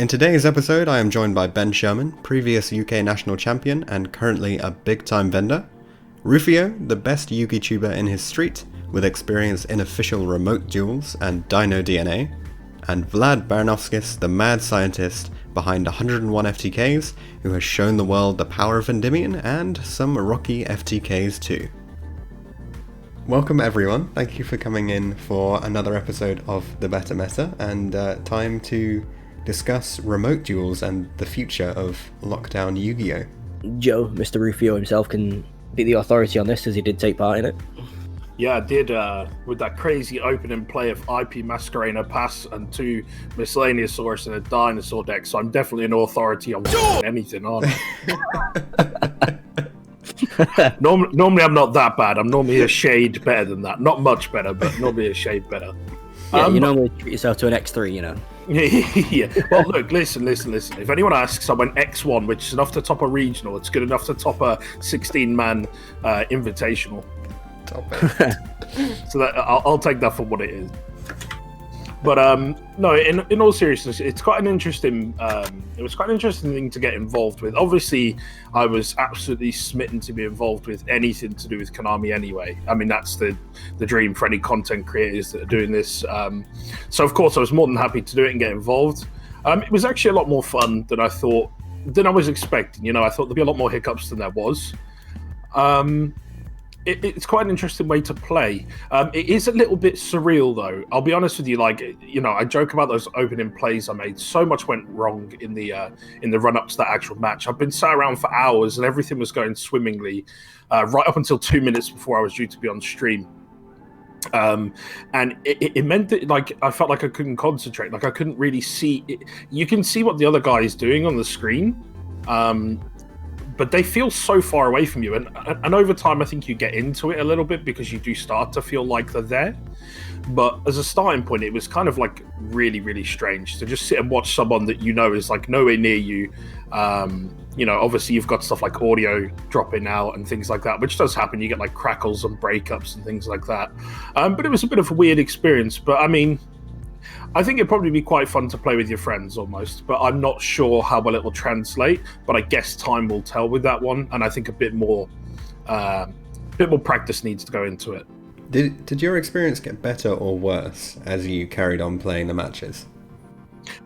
In today's episode, I am joined by Ben Sherman, previous UK national champion and currently a big-time vendor, YuGiOh, the best Yugi tuber in his street, with experience in official remote duels and Dino DNA, and Vlad Baranovskis, the mad scientist behind 101 FTKs, who has shown the world the power of Endymion and some rocky FTKs too. Welcome everyone, thank you for coming in for another episode of The Better Meta, and time to discuss remote duels and the future of lockdown YuGiOh. Joe, Mr. YuGiOh himself, can be the authority on this, as he did take part in it. Yeah, I did, with that crazy opening play of IP Masquerena Pass and 2 Miscellaneous Source and a Dinosaur deck, so I'm definitely an authority on anything, aren't I? Normally I'm not that bad. I'm normally a shade better than that. Not much better, but normally a shade better. Yeah, you normally treat yourself to an X3, you know. Yeah. Well, look, listen. If anyone asks, I went X1, which is enough to top a regional. It's good enough to top a 16-man invitational. Top it. So that I'll take that for what it is. But no, in all seriousness, it's quite an interesting. It was quite an interesting thing to get involved with. Obviously, I was absolutely smitten to be involved with anything to do with Konami. Anyway, I mean that's the dream for any content creators that are doing this. So of course, I was more than happy to do it and get involved. It was actually a lot more fun than I was expecting. You know, I thought there'd be a lot more hiccups than there was. It's quite an interesting way to play. It is a little bit surreal, though. I'll be honest with you. Like, you know, I joke about those opening plays I made. So much went wrong in the run-up to that actual match. I've been sat around for hours, and everything was going swimmingly, right up until 2 minutes before I was due to be on stream. And it meant that, like, I felt like I couldn't concentrate. Like, I couldn't really see it. You can see what the other guy is doing on the screen. But they feel so far away from you, and over time I think you get into it a little bit because you do start to feel like they're there. But as a starting point, it was kind of like really, really strange to just sit and watch someone that you know is like nowhere near you. You know, obviously you've got stuff like audio dropping out and things like that, which does happen. You get like crackles and breakups and things like that. But it was a bit of a weird experience. But I mean, I think it'd probably be quite fun to play with your friends almost, but I'm not sure how well it will translate. But I guess time will tell with that one, and I think a bit more practice needs to go into it. Did your experience get better or worse as you carried on playing the matches?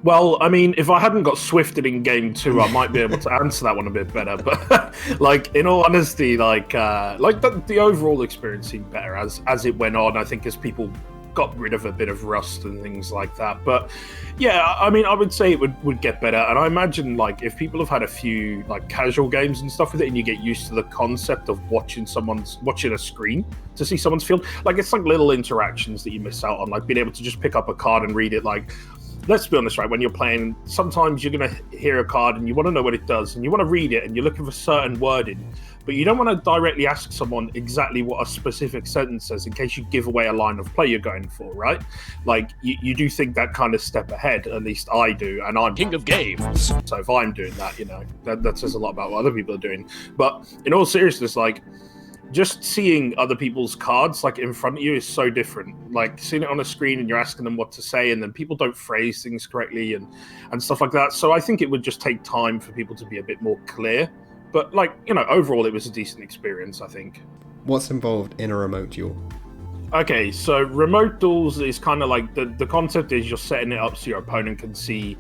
Well, I mean, if I hadn't got swifted in game 2, I might be able to answer that one a bit better. But like, in all honesty, the overall experience seemed better as it went on. I think as people got rid of a bit of rust and things like that. But yeah, I mean, I would say it would get better. And I imagine, like, if people have had a few like casual games and stuff with it, and you get used to the concept of watching a screen to see someone's field, like, it's like little interactions that you miss out on, like being able to just pick up a card and read it. Like, let's be honest, right? When you're playing, sometimes you're going to hear a card and you want to know what it does, and you want to read it, and you're looking for certain wording, but you don't want to directly ask someone exactly what a specific sentence says in case you give away a line of play you're going for, right? Like, you do think that kind of step ahead, at least I do, and I'm king of games. So if I'm doing that, you know, that says a lot about what other people are doing. But in all seriousness, like, just seeing other people's cards like in front of you is so different. Like, seeing it on a screen and you're asking them what to say, and then people don't phrase things correctly and stuff like that. So I think it would just take time for people to be a bit more clear. But, like, you know, overall it was a decent experience, I think. What's involved in a remote duel? Okay, so remote duels is kind of like the concept is you're setting it up so your opponent can see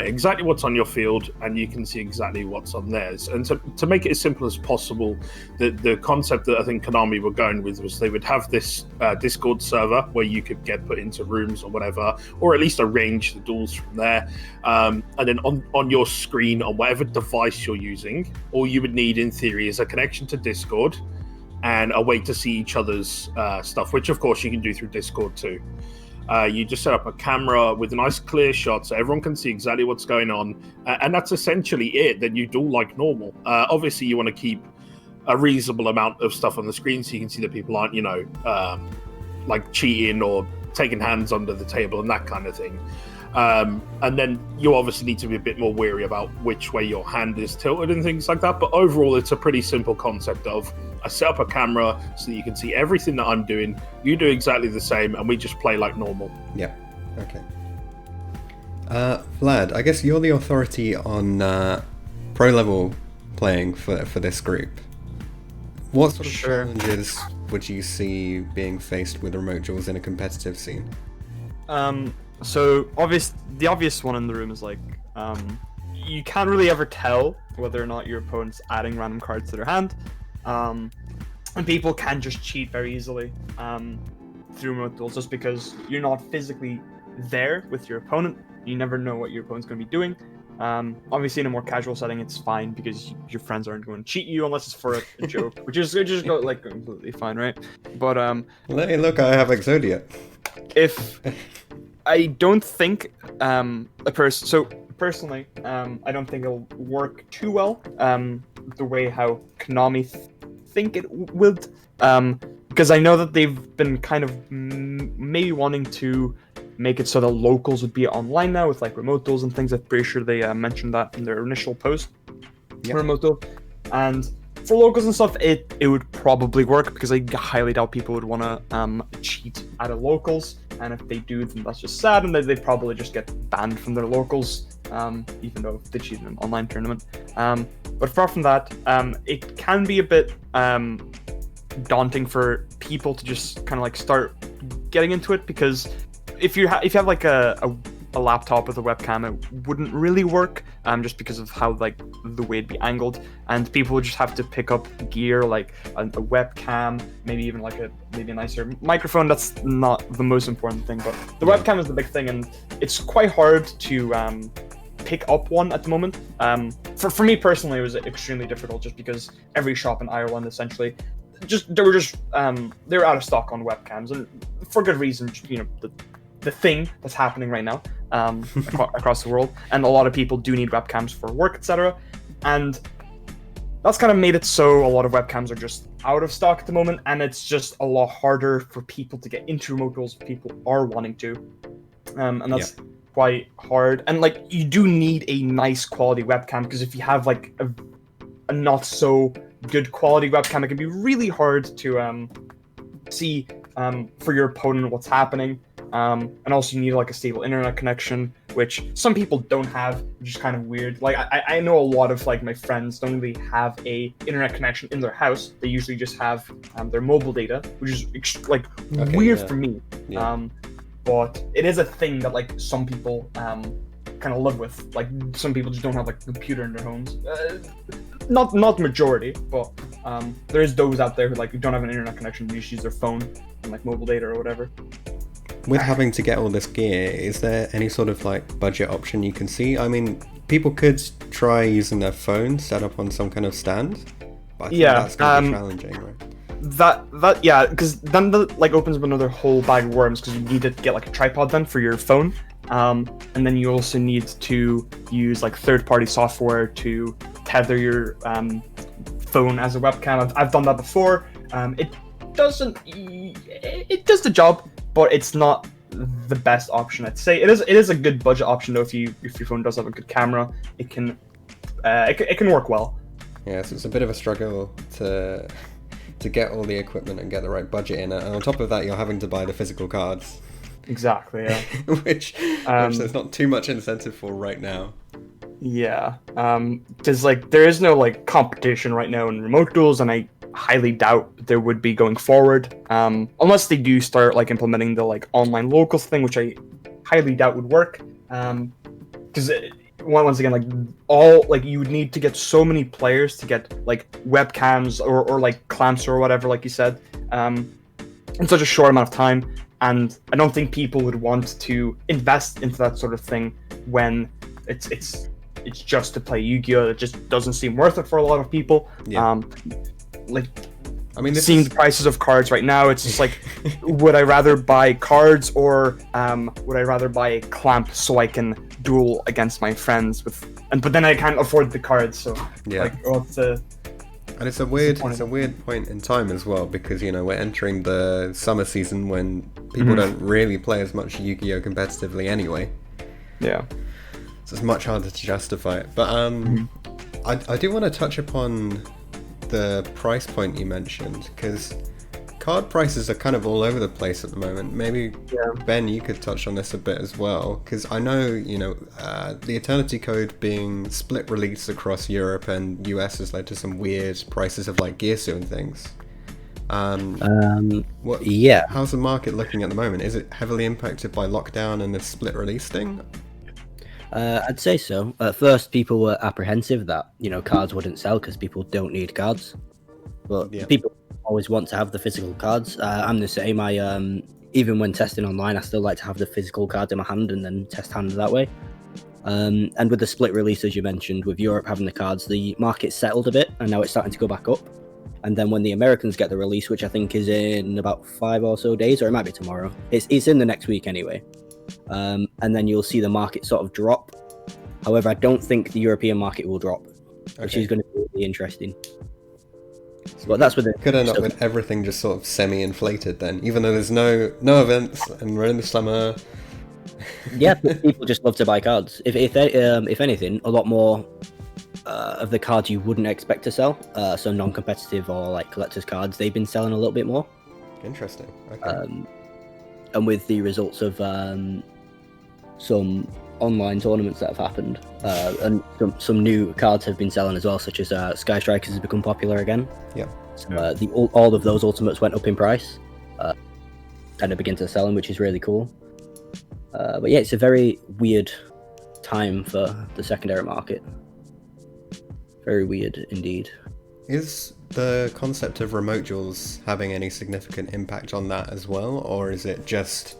exactly what's on your field, and you can see exactly what's on theirs. And to make it as simple as possible, the concept that I think Konami were going with was they would have this Discord server where you could get put into rooms or whatever, or at least arrange the duels from there. And then on your screen, on whatever device you're using, all you would need in theory is a connection to Discord and a way to see each other's stuff, which of course you can do through Discord too. You just set up a camera with a nice clear shot so everyone can see exactly what's going on, and that's essentially it. Then you duel like normal. Obviously you want to keep a reasonable amount of stuff on the screen so you can see that people aren't, you know, like cheating or taking hands under the table and that kind of thing. And then you obviously need to be a bit more wary about which way your hand is tilted and things like that. But overall, it's a pretty simple concept of I set up a camera so that you can see everything that I'm doing. You do exactly the same, and we just play like normal. Yeah. Okay. Vlad, I guess you're the authority on pro level playing for this group. What sort of challenges would you see being faced with remote duels in a competitive scene? So the obvious one in the room is like, you can't really ever tell whether or not your opponent's adding random cards to their hand, and people can just cheat very easily through remote duels just because you're not physically there with your opponent. You never know what your opponent's going to be doing. Obviously, in a more casual setting, it's fine because your friends aren't going to cheat you unless it's for a joke, which is just go like completely fine, right? But Hey, look, I have Exodia. If I don't think personally, I don't think it'll work too well the way how Konami think it would, because I know that they've been kind of maybe wanting to make it so that locals would be online now with like remote duels and things. I'm pretty sure they mentioned that in their initial post. Yep. Remote duel, and for locals and stuff, it would probably work because I highly doubt people would want to cheat out of locals, and if they do, then that's just sad, and they'd probably just get banned from their locals, even though they cheat in an online tournament. But apart from that, it can be a bit daunting for people to just kind of like start getting into it, because if you have like a laptop with a webcam, it wouldn't really work, just because of how like the way it'd be angled, and people would just have to pick up gear like a webcam, maybe even like a nicer microphone. That's not the most important thing, but the webcam is the big thing, and it's quite hard to pick up one at the moment. For me personally, it was extremely difficult just because every shop in Ireland essentially they were out of stock on webcams, and for good reason. You know, the thing that's happening right now across the world, and a lot of people do need webcams for work, etc. And that's kind of made it so a lot of webcams are just out of stock at the moment, and it's just a lot harder for people to get into remote duels if people are wanting to, and that's quite hard. And like, you do need a nice quality webcam, because if you have like a not so good quality webcam, it can be really hard to see for your opponent what's happening. And also you need like a stable internet connection, which some people don't have, which is kind of weird. Like I know a lot of like my friends don't really have a internet connection in their house. They usually just have their mobile data, which is weird for me. Yeah. But it is a thing that like some people kind of live with. Like some people just don't have like a computer in their homes. Not the majority, but there is those out there who like don't have an internet connection. They just use their phone and like mobile data or whatever. With having to get all this gear, is there any sort of like budget option you can see? I mean, people could try using their phone set up on some kind of stand, but I think that's going to be challenging, right? Because then that like opens up another whole bag of worms, because you need to get like a tripod then for your phone, and then you also need to use like third-party software to tether your phone as a webcam. I've done that before. It does the job, but it's not the best option. I'd say it is a good budget option though. If your phone does have a good camera, it can work well. Yeah, so it's a bit of a struggle to get all the equipment and get the right budget in it, and on top of that, you're having to buy the physical cards. Exactly. Yeah. which there's not too much incentive for right now. Yeah. Because like there is no like competition right now in remote duels, and I highly doubt there would be going forward, unless they do start like implementing the like online locals thing, which I highly doubt would work, because once again, like all like you would need to get so many players to get like webcams or like clamps or whatever, like you said, in such a short amount of time, and I don't think people would want to invest into that sort of thing when it's just to play YuGiOh. It just doesn't seem worth it for a lot of people. Like, I mean, seeing the prices of cards right now, it's just like, would I rather buy cards or would I rather buy a clamp so I can duel against my friends but then I can't afford the cards, so like, and it's a weird point in time as well, because you know we're entering the summer season when people don't really play as much Yu-Gi-Oh competitively anyway. Yeah, so it's much harder to justify it. But I do want to touch upon the price point you mentioned, because card prices are kind of all over the place at the moment. Maybe Ben, you could touch on this a bit as well, because I know the Eternity Code being split release across Europe and US has led to some weird prices of like Gearsu and things. How's the market looking at the moment? Is it heavily impacted by lockdown and this split release thing? I'd say so. At first, people were apprehensive that cards wouldn't sell because people don't need cards, but people always want to have the physical cards. I'm the same. I even when testing online, I still like to have the physical card in my hand and then test hand that way. And with the split release, as you mentioned, with Europe having the cards, the market settled a bit, and now it's starting to go back up. And then when the Americans get the release, which I think is in about 5 or so days, or it might be tomorrow, it's in the next week anyway. And then you'll see the market sort of drop. However, I don't think the European market will drop, which is going to be really interesting. But that's with it. Could end up with everything just sort of semi-inflated then, even though there's no events and we're in the summer. Yeah, people just love to buy cards. If anything, a lot more of the cards you wouldn't expect to sell, so non-competitive or like collector's cards, they've been selling a little bit more. Interesting. Okay. And with the results of some online tournaments that have happened, and some new cards have been selling as well, such as Sky Strikers has become popular again. Yeah. So, all of those ultimates went up in price, and they begin to sell them, which is really cool. But yeah, it's a very weird time for the secondary market. Very weird indeed. Is the concept of remote duels having any significant impact on that as well, or is it just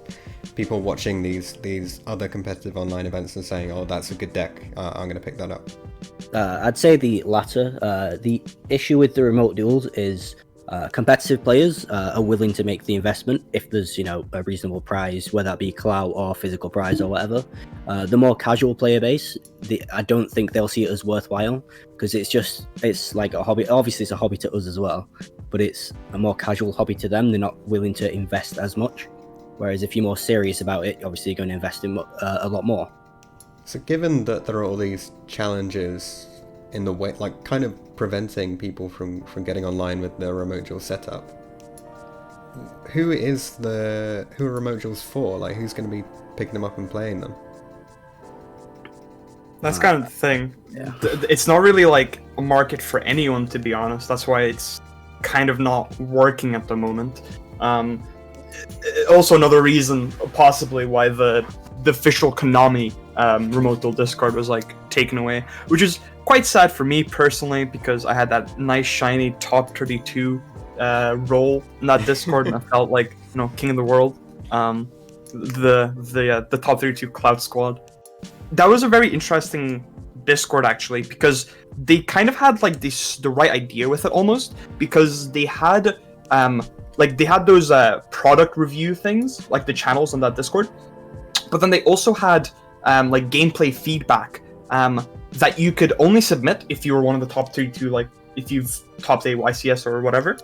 people watching these other competitive online events and saying, "Oh, that's a good deck, I'm going to pick that up"? I'd say the latter. The issue with the remote duels is competitive players are willing to make the investment if there's a reasonable prize, whether that be clout or physical prize or whatever. The more casual player base, I don't think they'll see it as worthwhile, because it's like a hobby. Obviously it's a hobby to us as well, but it's a more casual hobby to them. They're not willing to invest as much, whereas if you're more serious about it, obviously you're going to invest in a lot more. So given that there are all these challenges in the way, like kind of preventing people from getting online with the remote duel setup, who are remote duels for? Like, who's going to be picking them up and playing them? That's kind of the thing. Yeah. It's not really like a market for anyone, to be honest. That's why it's kind of not working at the moment. Also, another reason possibly why the official Konami remote duel Discord was like taken away, which is quite sad for me personally, because I had that nice shiny top 32 role in that Discord, and I felt like king of the world. The top 32 Cloud Squad. That was a very interesting Discord actually, because they kind of had like the right idea with it almost, because they had those product review things, like the channels on that Discord, but then they also had like gameplay feedback that you could only submit if you were one of the top 32, like if you've topped a YCS or whatever.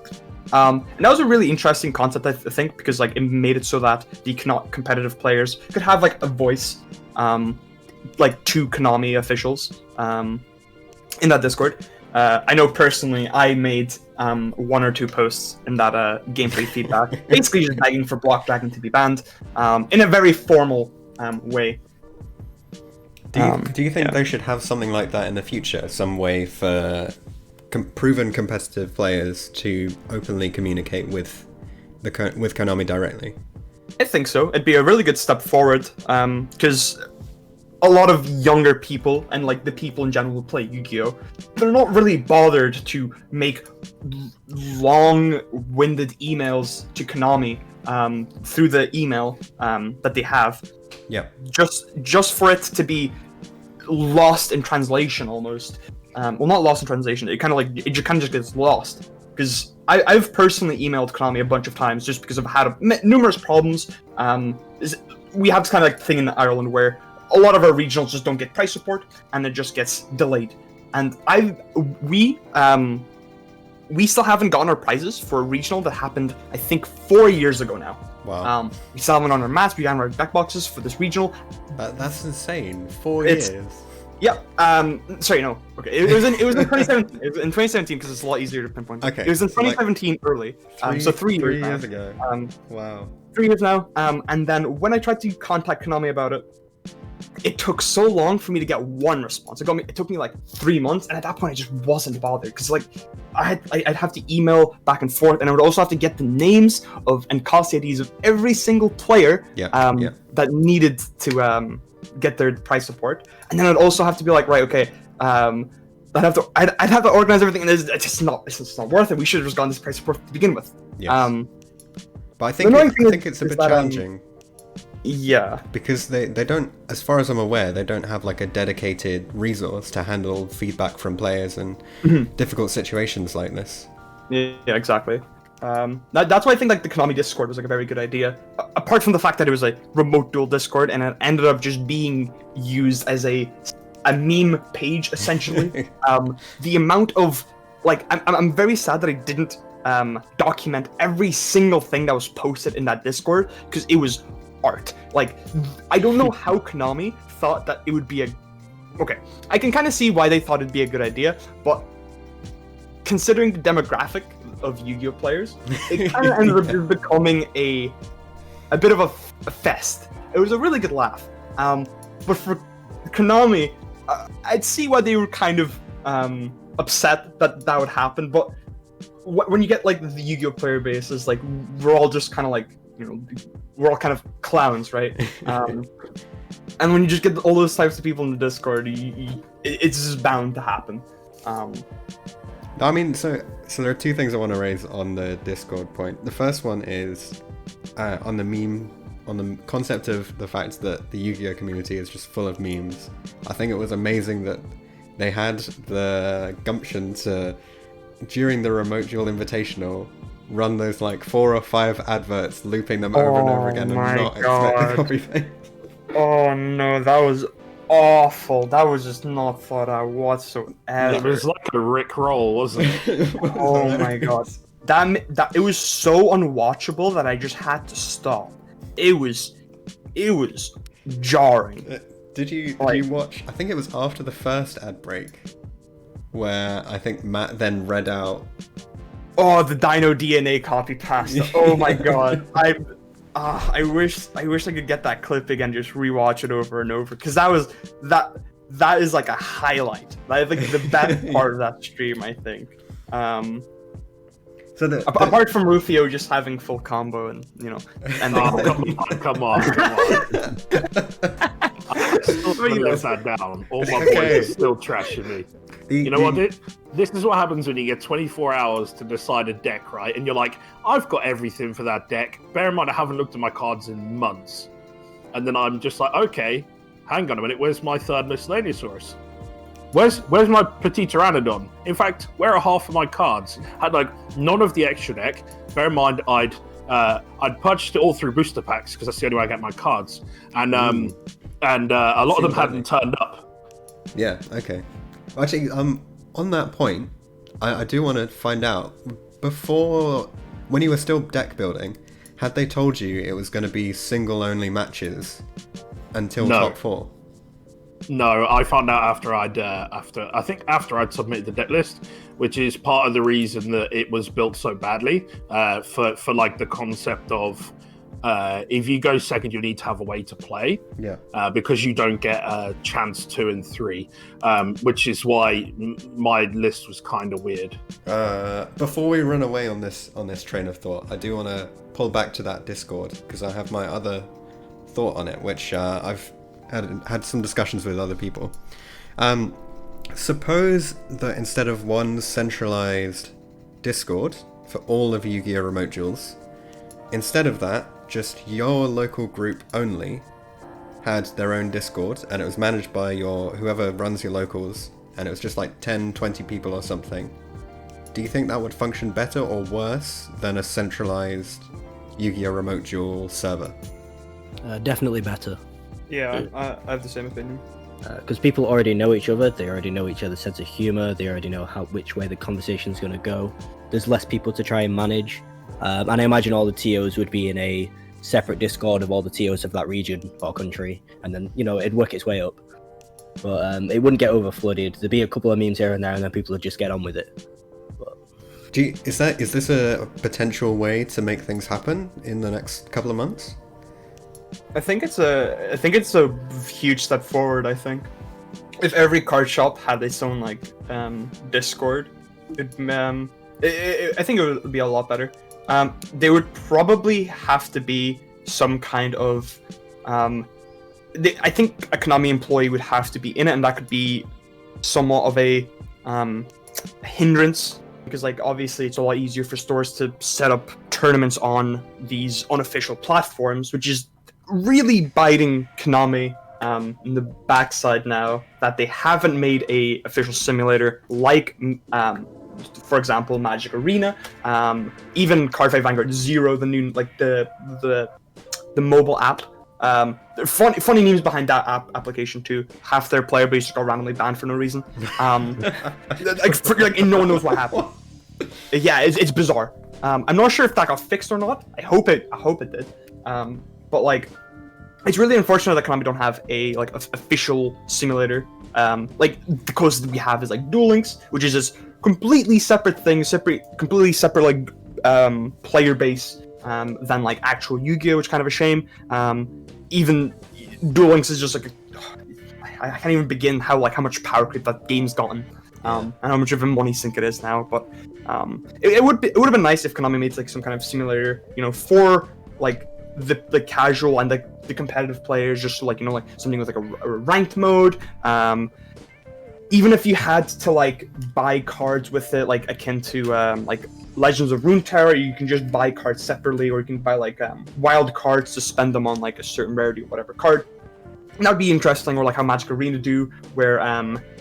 And that was a really interesting concept, I think, because like it made it so that the competitive players could have like a voice, like to Konami officials in that Discord. I know personally I made 1 or 2 posts in that gameplay feedback, basically just begging for Block Dragon to be banned in a very formal way. Do you think they should have something like that in the future? Some way for proven competitive players to openly communicate with Konami directly? I think so. It'd be a really good step forward, because a lot of younger people and like the people in general who play Yu-Gi-Oh, they're not really bothered to make long-winded emails to Konami through the email that they have. Yeah. Just for it to be lost in translation almost. Well, not lost in translation. It kind of just gets lost, because I've personally emailed Konami a bunch of times just because I've had numerous problems. We have this kind of like thing in Ireland where a lot of our regionals just don't get price support, and it just gets delayed. And we still haven't gotten our prizes for a regional that happened, I think, 4 years ago now. Wow. We still haven't on our mats. We haven't our deck boxes for this regional. That's insane. 4 years. Yeah. Sorry, no. Okay. It was in 2017. It was in 2017 because it's a lot easier to pinpoint. Okay. It was in 2017 early. So 3 years. 3 years ago. Wow. 3 years now. And then when I tried to contact Konami about it, it took so long for me to get one response. It took me like 3 months, and at that point I just wasn't bothered because like I'd have to email back and forth, and I would also have to get the names of and cast IDs of every single player that needed to get their prize support, and then I'd also have to be like, right, okay, I'd have to organize everything, and it's just not worth it. We should have just gotten this prize support to begin with. Yes. But I think it's a bit challenging. Yeah, because they don't, as far as I'm aware, they don't have like a dedicated resource to handle feedback from players in difficult situations like this. Yeah, exactly. That's why I think like the Konami Discord was like a very good idea. Apart from the fact that it was a remote duel Discord and it ended up just being used as a meme page essentially. The amount of like I'm very sad that I didn't document every single thing that was posted in that Discord because it was art. Like, I don't know how Konami thought that it would be okay, I can kind of see why they thought it'd be a good idea, but considering the demographic of Yu-Gi-Oh players, it kind of ended up just becoming a bit of a fest. It was a really good laugh. But for Konami, I'd see why they were kind of upset that would happen, but when you get like the Yu-Gi-Oh player base is like, we're all just kind of like, you know, we're all kind of clowns, right? And when you just get all those types of people in the Discord, it's just bound to happen. I mean, so there are two things I want to raise on the Discord point. The first one is on the concept of the fact that the Yu-Gi-Oh community is just full of memes. I think it was amazing that they had the gumption to, during the Remote Duel Invitational, run those like 4 or 5 adverts, looping them over and over again and not expect everything. Oh no, that was awful. That was just not thought out whatsoever. It was like a Rick roll, wasn't it? Oh my god. That it was so unwatchable that I just had to stop. It was jarring. Did you watch? I think it was after the first ad break, where I think Matt then read out. Oh, the Dino DNA copy pasta. Oh my god. I wish I could get that clip again, just rewatch it over and over, because that is like a highlight. That is like the best part of that stream, I think. So apart from Rufio just having full combo and, you know, and come on. I'm still putting that down. All my boys are still trashing me. You know what? This is what happens when you get 24 hours to decide a deck, right? And you're like, I've got everything for that deck. Bear in mind, I haven't looked at my cards in months. And then I'm just like, okay, hang on a minute. Where's my third Miscellaneosaurus? Where's my Petit Pteranodon? In fact, where are half of my cards? Had like none of the extra deck. Bear in mind, I'd purchased it all through booster packs because that's the only way I get my cards. And a lot of them hadn't turned up. Yeah. Okay. Actually, on that point, I do want to find out, before, when you were still deck building, had they told you it was going to be single-only matches until top 4? No, I found out after I'd submitted the deck list, which is part of the reason that it was built so badly, for like the concept of if you go second, you need to have a way to play. Yeah. Because you don't get a chance 2 and 3, which is why my list was kind of weird. Before we run away on this train of thought, I do want to pull back to that Discord because I have my other thought on it, which I've had some discussions with other people. Suppose that instead of one centralized Discord for all of Yu-Gi-Oh! Remote Duels, instead of that, just your local group only had their own Discord, and it was managed by whoever runs your locals, and it was just like 10, 20 people or something. Do you think that would function better or worse than a centralized Yu-Gi-Oh! Remote Duel server? Definitely better. Yeah, I have the same opinion. Because people already know each other, they already know each other's sense of humor, they already know which way the conversation's going to go. There's less people to try and manage. And I imagine all the TOs would be in a separate Discord of all the TOs of that region or country, and then, you know, it'd work its way up. But it wouldn't get over flooded. There'd be a couple of memes here and there, and then people would just get on with it. But... Is this a potential way to make things happen in the next couple of months? I think it's a huge step forward. I think if every card shop had its own like Discord, I think it would be a lot better. There would probably have to be some kind of I think a Konami employee would have to be in it, and that could be somewhat of a hindrance, because like obviously it's a lot easier for stores to set up tournaments on these unofficial platforms, which is really biting Konami in the backside now that they haven't made a official simulator like for example Magic Arena, even Cardfight Vanguard Zero, the new like the mobile app. Funny memes behind that application too. Half their player base just got randomly banned for no reason. Like no one knows what happened. Yeah, it's bizarre. I'm not sure if that got fixed or not. I hope it did. But like, it's really unfortunate that Konami don't have a like official simulator. Like the closest we have is like Duel Links, which is this completely separate thing, completely separate like player base than like actual Yu-Gi-Oh, which is kind of a shame. Even Duel Links is just like I can't even begin how much power creep that game's gotten, and how much of a money sink it is now. But it would have been nice if Konami made like some kind of simulator, for like the casual and the competitive players, just like like something with like a ranked mode. Even if you had to like buy cards with it, like akin to like Legends of Runeterra, you can just buy cards separately, or you can buy like wild cards to spend them on like a certain rarity or whatever card. And that'd be interesting, or like how Magic Arena do, where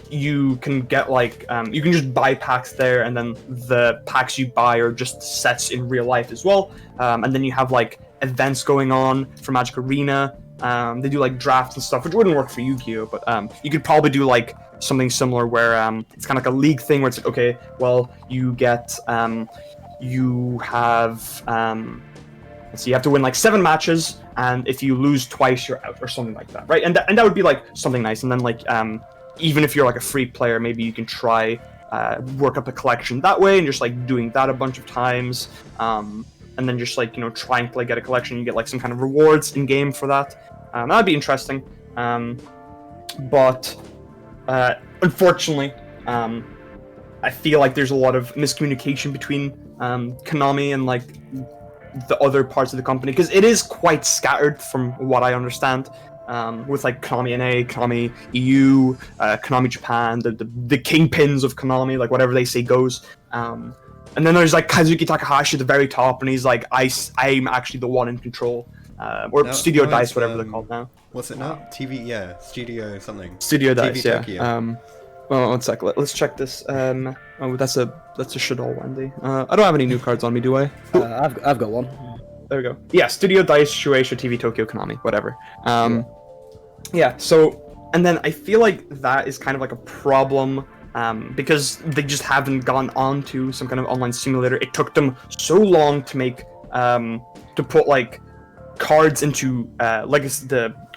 you can get like you can just buy packs there, and then the packs you buy are just sets in real life as well. And then you have like events going on for Magic Arena. They do like drafts and stuff, which wouldn't work for Yu-Gi-Oh, but you could probably do like something similar where it's kind of like a league thing, where it's like, okay, well, you get you have let's see, you have to win like 7 matches, and if you lose twice, you're out, or something like that, right? And that would be like something nice. And then like even if you're like a free player, maybe you can try work up a collection that way, and just like doing that a bunch of times, and then just like trying to like get a collection, you get like some kind of rewards in game for that. That'd be interesting. But unfortunately, I feel like there's a lot of miscommunication between Konami and like the other parts of the company, because it is quite scattered from what I understand. With like Konami NA, Konami EU, Konami Japan, the kingpins of Konami, like whatever they say goes. And then there's like Kazuki Takahashi at the very top, and he's like, I'm actually the one in control. Or Studio Dice, whatever they're called now. What's it now? TV, yeah, Studio something. Studio Dice, yeah. Tokyo. Well, one sec. Let's check this. Oh, that's a Shadol Wendy. I don't have any new cards on me, do I? I've got one. There we go. Yeah, Studio Dice, Shueisha, TV Tokyo, Konami, whatever. Yeah. So, and then I feel like that is kind of like a problem. Because they just haven't gone on to some kind of online simulator. It took them so long to make to put like cards into Legacy,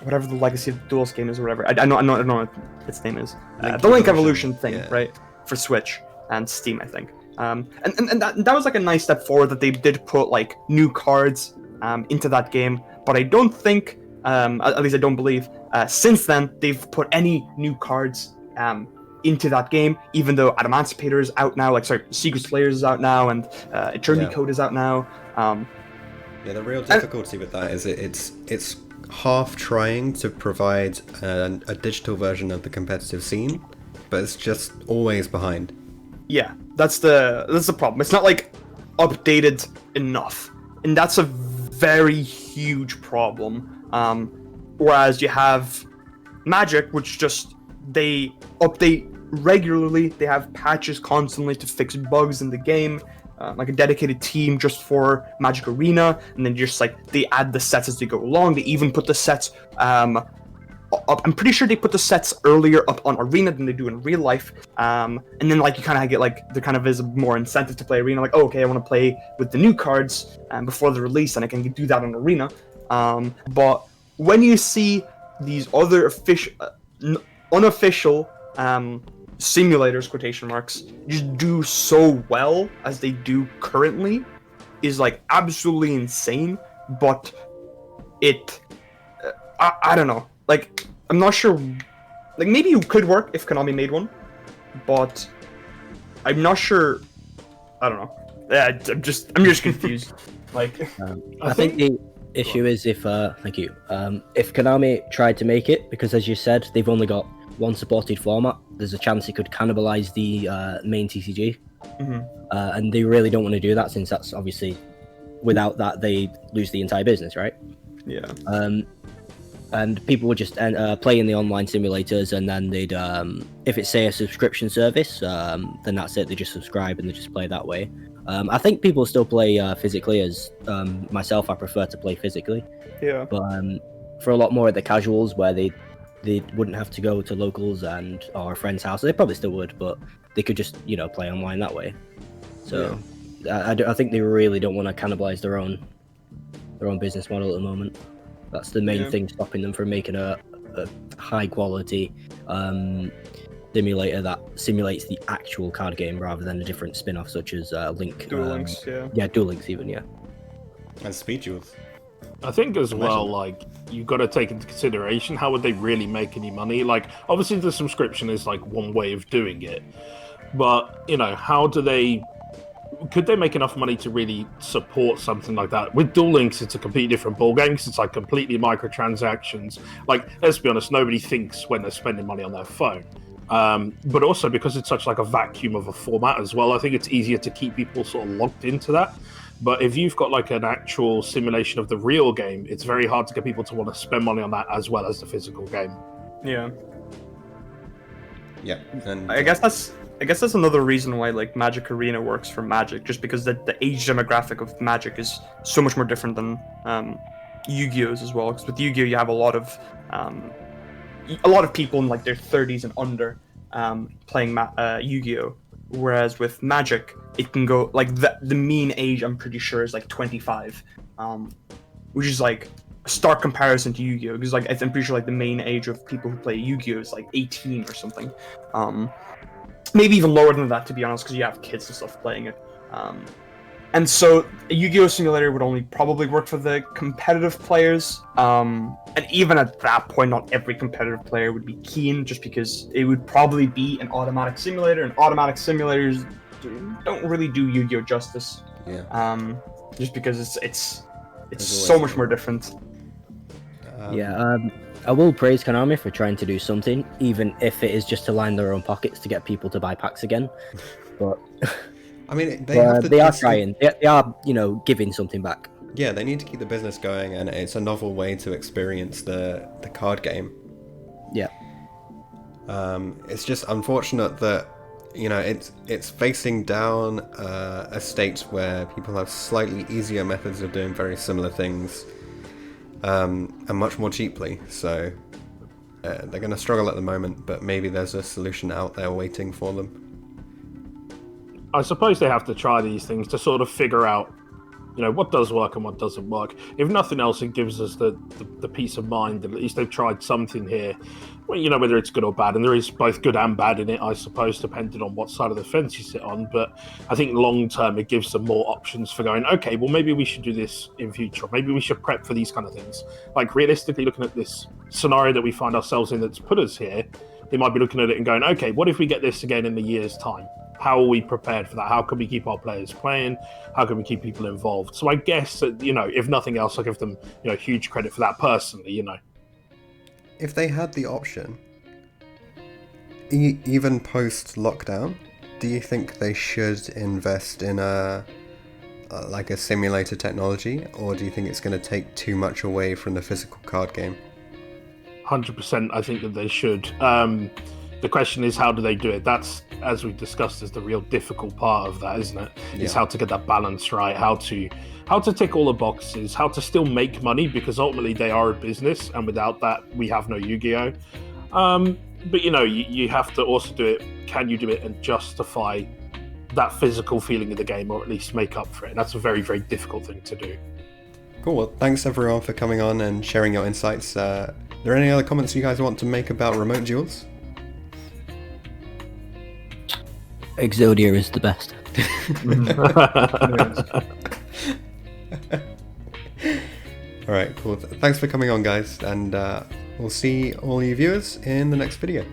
whatever the Legacy of Duelist game is, or whatever. I don't know what its name is. The Link Evolution thing, yeah. Right? For Switch and Steam, I think. And that was like a nice step forward, that they did put like new cards into that game. But I don't think, at least I don't believe, since then they've put any new cards into that game, even though Adamantipator is out now, Secret Slayers is out now, and Eternity Code is out now. Yeah, the real difficulty with that is it's half trying to provide a digital version of the competitive scene, but it's just always behind. Yeah, that's the problem. It's not like updated enough, and that's a very huge problem. Whereas you have Magic, which just they update regularly. They have patches constantly to fix bugs in the game, like a dedicated team just for Magic Arena, and then just like they add the sets as they go along. They even put the sets up. I'm pretty sure they put the sets earlier up on Arena than they do in real life, and then like you kind of get like there kind of is more incentive to play Arena, like, oh, okay, I want to play with the new cards before the release, and I can do that on Arena. But when you see these other official unofficial simulators, quotation marks, just do so well as they do currently is like absolutely insane. But I don't know. Like, I'm not sure. Like, maybe it could work if Konami made one, but I'm not sure. I don't know. I'm just confused. Like, I think the issue is if Konami tried to make it, because as you said, they've only got one supported format. There's a chance it could cannibalize the main TCG, and they really don't want to do that, since that's obviously, without that they lose the entire business, right? Yeah. And people would just play in the online simulators, and then they'd, if it's say a subscription service, then that's it. They just subscribe and they just play that way. I think people still play physically, as myself, I prefer to play physically. Yeah. But for a lot more of the casuals, where they wouldn't have to go to locals or a friend's house, they probably still would, but they could just play online that way. So I think they really don't want to cannibalize their own business model at the moment. That's the main thing stopping them from making a high quality simulator that simulates the actual card game rather than a different spin-off such as Link. Duel Links, Duel Links even, And Speed Duels. I think as well, like, you've got to take into consideration how would they really make any money. Like, obviously the subscription is like one way of doing it, but how do they? Could they make enough money to really support something like that? With Duel Links, it's a completely different ballgame because it's like completely microtransactions. Like, let's be honest, nobody thinks when they're spending money on their phone. But also because it's such like a vacuum of a format as well, I think it's easier to keep people sort of locked into that. But if you've got like an actual simulation of the real game, it's very hard to get people to want to spend money on that as well as the physical game. Yeah. Yeah, and I guess that's another reason why like Magic Arena works for Magic, just because the age demographic of Magic is so much more different than Yu-Gi-Oh's as well. Because with Yu-Gi-Oh, you have a lot of people in like their 30s and under playing Yu-Gi-Oh, whereas with Magic, it can go like the mean age I'm pretty sure is like 25, which is like a stark comparison to Yu-Gi-Oh, because like I'm pretty sure like the main age of people who play Yu-Gi-Oh is like 18 or something. Maybe even lower than that, to be honest, because you have kids and stuff playing it. And so a Yu-Gi-Oh simulator would only probably work for the competitive players. And even at that point, not every competitive player would be keen, just because it would probably be an automatic simulator, and automatic simulators don't really do Yu-Gi-Oh justice. Yeah. Just because it's so much more different. I will praise Konami for trying to do something, even if it is just to line their own pockets to get people to buy packs again. But I mean, they are trying. They are, giving something back. Yeah, they need to keep the business going, and it's a novel way to experience the card game. Yeah. It's just unfortunate that it's facing down a state where people have slightly easier methods of doing very similar things. And much more cheaply, so they're going to struggle at the moment, but maybe there's a solution out there waiting for them. I suppose they have to try these things to sort of figure out, what does work and what doesn't work. If nothing else, it gives us the peace of mind that at least they've tried something here. Well, whether it's good or bad, and there is both good and bad in it, I suppose, depending on what side of the fence you sit on. But I think long term, it gives them more options for going, okay, well, maybe we should do this in future. Maybe we should prep for these kind of things. Like, realistically, looking at this scenario that we find ourselves in that's put us here, they might be looking at it and going, okay, what if we get this again in a year's time? How are we prepared for that? How can we keep our players playing? How can we keep people involved? So I guess that, if nothing else, I give them, huge credit for that personally, If they had the option, even post-lockdown, do you think they should invest in a simulator technology, or do you think it's going to take too much away from the physical card game? 100%, I think that they should. The question is, how do they do it? That's, as we've discussed, is the real difficult part of that, isn't it? Yeah. Is how to get that balance right, how to tick all the boxes, how to still make money, because ultimately they are a business, and without that, we have no Yu-Gi-Oh. But you have to also do it. Can you do it and justify that physical feeling of the game, or at least make up for it? And that's a very, very difficult thing to do. Cool. Well, thanks everyone for coming on and sharing your insights. Are there any other comments you guys want to make about Remote Duels? Exodia is the best. Alright, cool. Thanks for coming on, guys, and we'll see all you viewers in the next video.